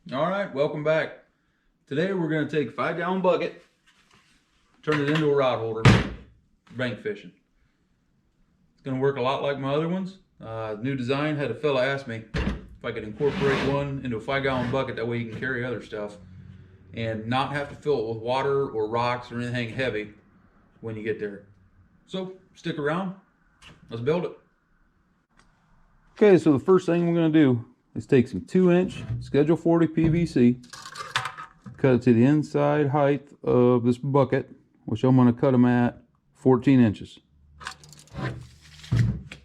All right, welcome back. Today we're going to take a 5-gallon bucket, turn it into a rod holder, bank fishing. It's going to work a lot like my other ones. New design, had a fella ask me if I could incorporate one into a 5-gallon bucket, that way you can carry other stuff and not have to fill it with water or rocks or anything heavy when you get there. So stick around, let's build it. Okay, so the first thing we're going to do is take some 2-inch Schedule 40 PVC, cut it to the inside height of this bucket, which I'm going to cut them at 14 inches.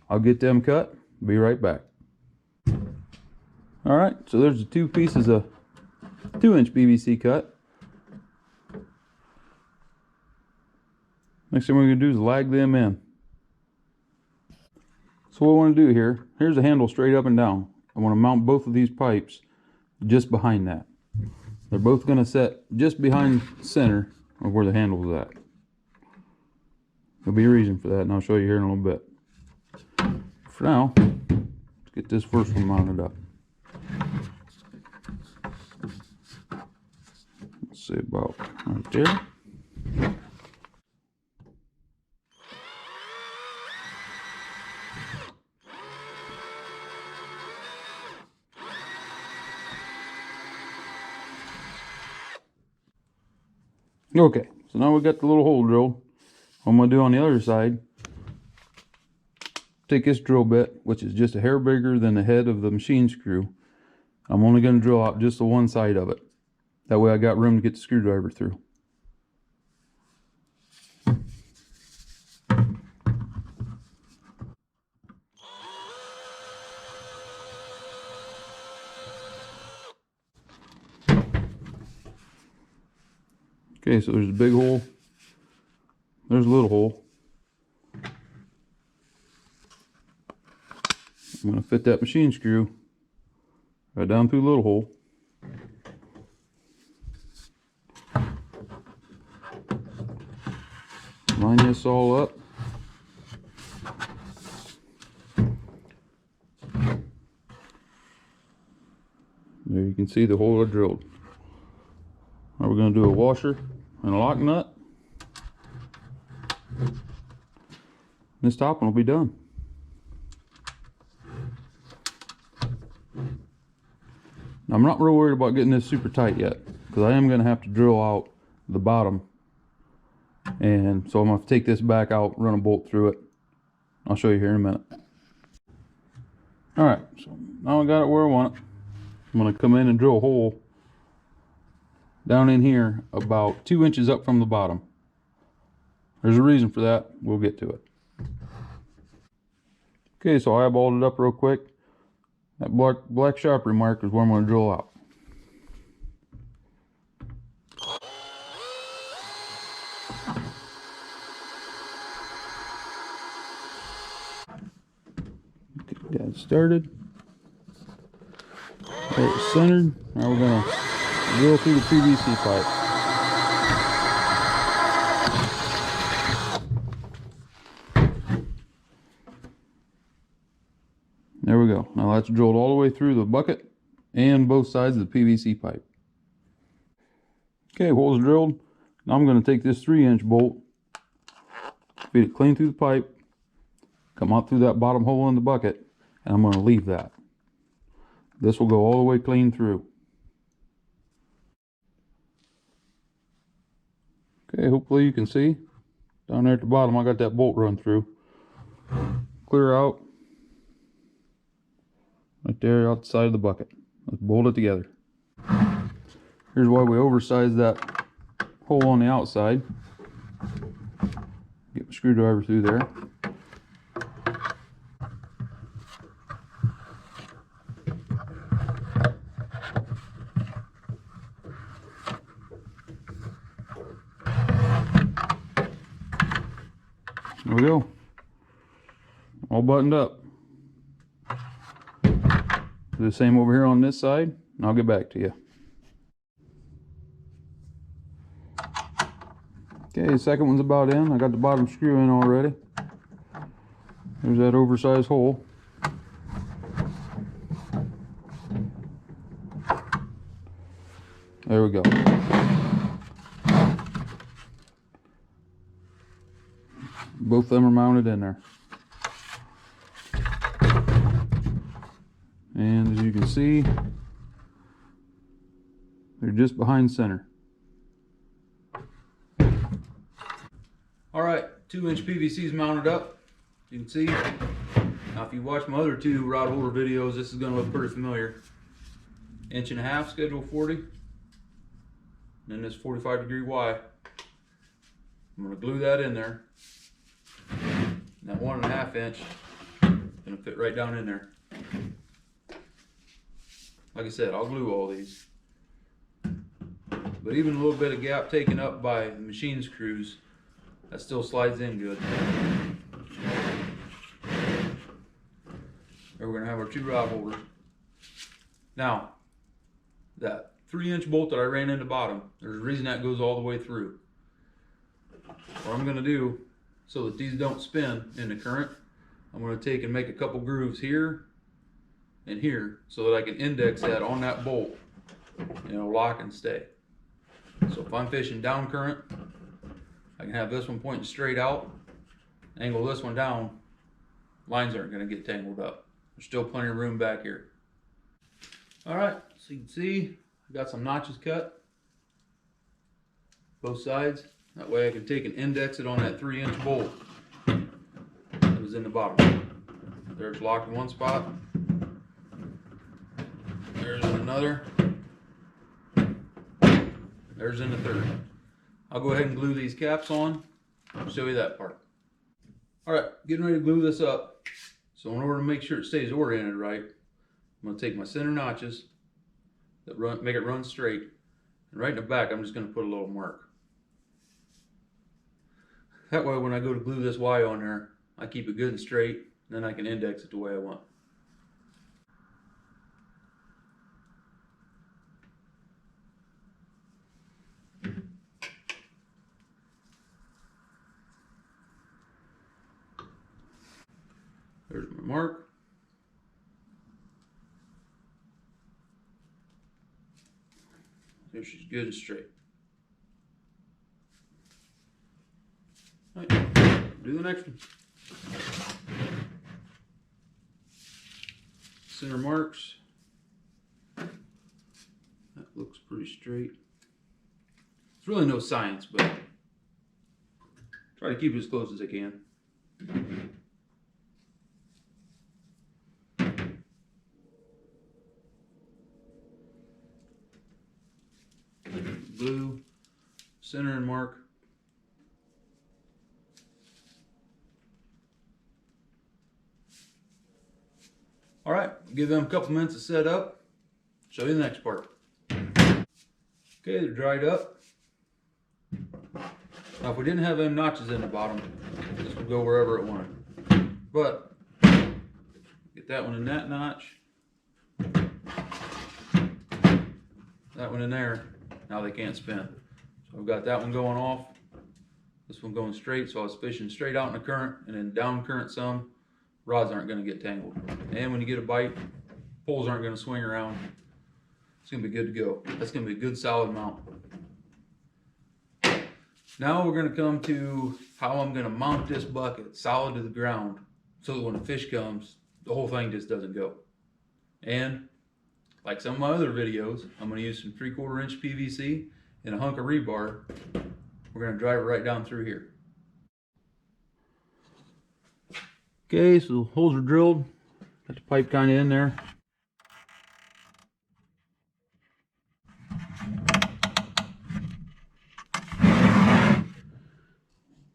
I'll get them cut, be right back. All right, so there's the 2 pieces of 2-inch PVC cut. Next thing we're going to do is lag them in. So what I want to do here, here's the handle straight up and down. I want to mount both of these pipes just behind that. They're both going to set just behind the center of where the handle is at. There'll be a reason for that, and I'll show you here in a little bit. For now, let's get this first one mounted up. Let's see, about right there. Okay, so now we got the little hole drilled. What I'm going to do on the other side, take this drill bit, which is just a hair bigger than the head of the machine screw. I'm only going to drill out just the one side of it. That way I got room to get the screwdriver through. Okay, so there's a big hole. There's a little hole. I'm going to fit that machine screw right down through the little hole. Line this all up. There you can see the hole I drilled. Now we're going to do a washer and a lock nut. This top one will be done. Now I'm not real worried about getting this super tight yet, because I am going to have to drill out the bottom, and so I'm going to take this back out, run a bolt through it. I'll show you here in a minute. Alright, so now I got it where I want it. I'm going to come in and drill a hole down in here about 2 inches up from the bottom. There's a reason for that. We'll get to it. Okay, so I eyeballed it up real quick. That black sharpie mark is where I'm going to drill out. Get that started. There it's centered. Now we're going to drill through the PVC pipe. There we go. Now that's drilled all the way through the bucket and both sides of the PVC pipe. Okay, hole's drilled. Now I'm going to take this 3-inch bolt, feed it clean through the pipe, come out through that bottom hole in the bucket, and I'm going to leave that. This will go all the way clean through. Okay, hopefully you can see. Down there at the bottom I got that bolt run through. Clear out. Right there outside of the bucket. Let's bolt it together. Here's why we oversized that hole on the outside. Get my screwdriver through there. There we go. All buttoned up. Do the same over here on this side, and I'll get back to you. Okay, the second one's about in. I got the bottom screw in already. There's that oversized hole. There we go. Both of them are mounted in there. And as you can see, they're just behind center. Alright, 2-inch PVC is mounted up. You can see. Now if you watch my other 2 rod holder videos, this is going to look pretty familiar. 1.5" schedule 40. And then this 45-degree Y. I'm going to glue that in there. And that 1.5 inch going to fit right down in there. Like I said, I'll glue all these. But even a little bit of gap taken up by the machine screws, that still slides in good. There we're going to have our 2 rod holders. Now, that 3-inch bolt that I ran in the bottom, there's a reason that goes all the way through. What I'm going to do, so that these don't spin in the current, I'm going to take and make a couple grooves here and here so that I can index that on that bolt and it'll lock and stay. So if I'm fishing down current, I can have this one pointing straight out, angle this one down, lines aren't going to get tangled up. There's still plenty of room back here. Alright, so you can see I got some notches cut both sides. That way I can take and index it on that 3-inch bolt that was in the bottom. There's locked in one spot. There's in another. There's in the third. I'll go ahead and glue these caps on. I'll show you that part. Alright, getting ready to glue this up. So in order to make sure it stays oriented right, I'm going to take my center notches that make it run straight, and right in the back I'm just going to put a little mark. That way when I go to glue this Y on there, I keep it good and straight, and then I can index it the way I want. There's my mark. There she's good and straight. All right, do the next one. Center marks. That looks pretty straight. It's really no science, but try to keep it as close as I can. Blue, center and mark. All right, give them a couple minutes to set up. Show you the next part. Okay, they're dried up. Now, if we didn't have them notches in the bottom, this would go wherever it wanted. But get that one in that notch, that one in there. Now they can't spin. So I've got that one going off, this one going straight, so I was fishing straight out in the current, and then down current some, rods aren't going to get tangled. And when you get a bite, poles aren't going to swing around. It's going to be good to go. That's going to be a good solid mount. Now we're going to come to how I'm going to mount this bucket solid to the ground so that when a fish comes, the whole thing just doesn't go. And like some of my other videos, I'm going to use some 3/4 inch PVC and a hunk of rebar. We're going to drive it right down through here. Okay, so the holes are drilled. Got the pipe kind of in there.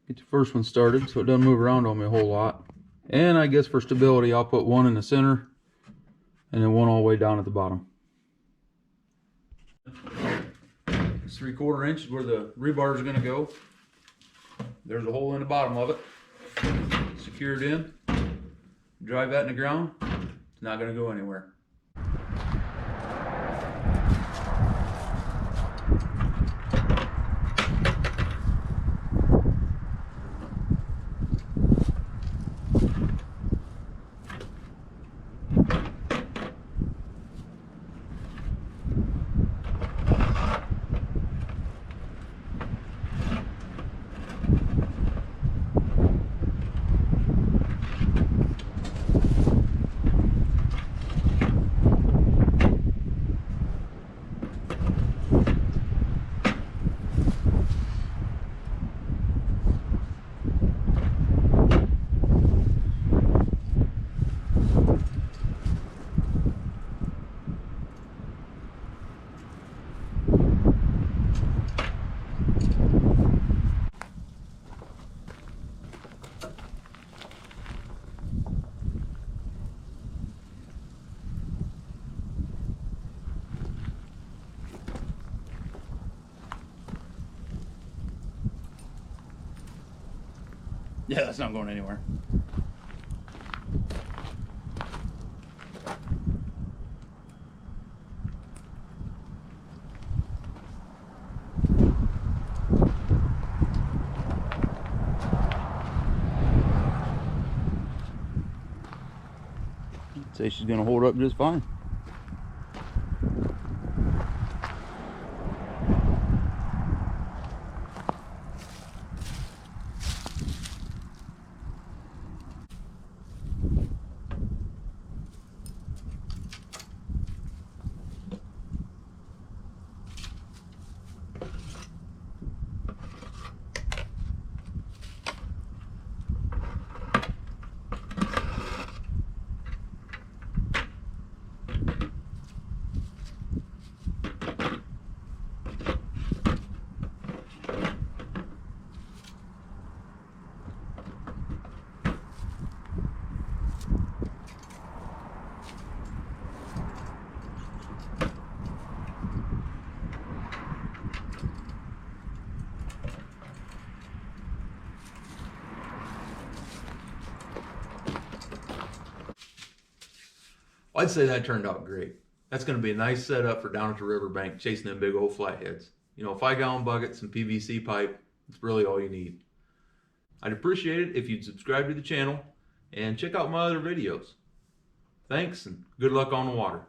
Get the first one started so it doesn't move around on me a whole lot. And I guess for stability, I'll put one in the center and then one all the way down at the bottom. This 3/4 inch is where the rebar is going to go. There's a hole in the bottom of it. Secured in. Drive that in the ground. It's not going to go anywhere. Yeah, that's not going anywhere. I'd say she's gonna hold up just fine. I'd say that turned out great. That's going to be a nice setup for down at the riverbank chasing them big old flatheads. You know, a 5-gallon bucket, some PVC pipe, it's really all you need. I'd appreciate it if you'd subscribe to the channel and check out my other videos. Thanks and good luck on the water.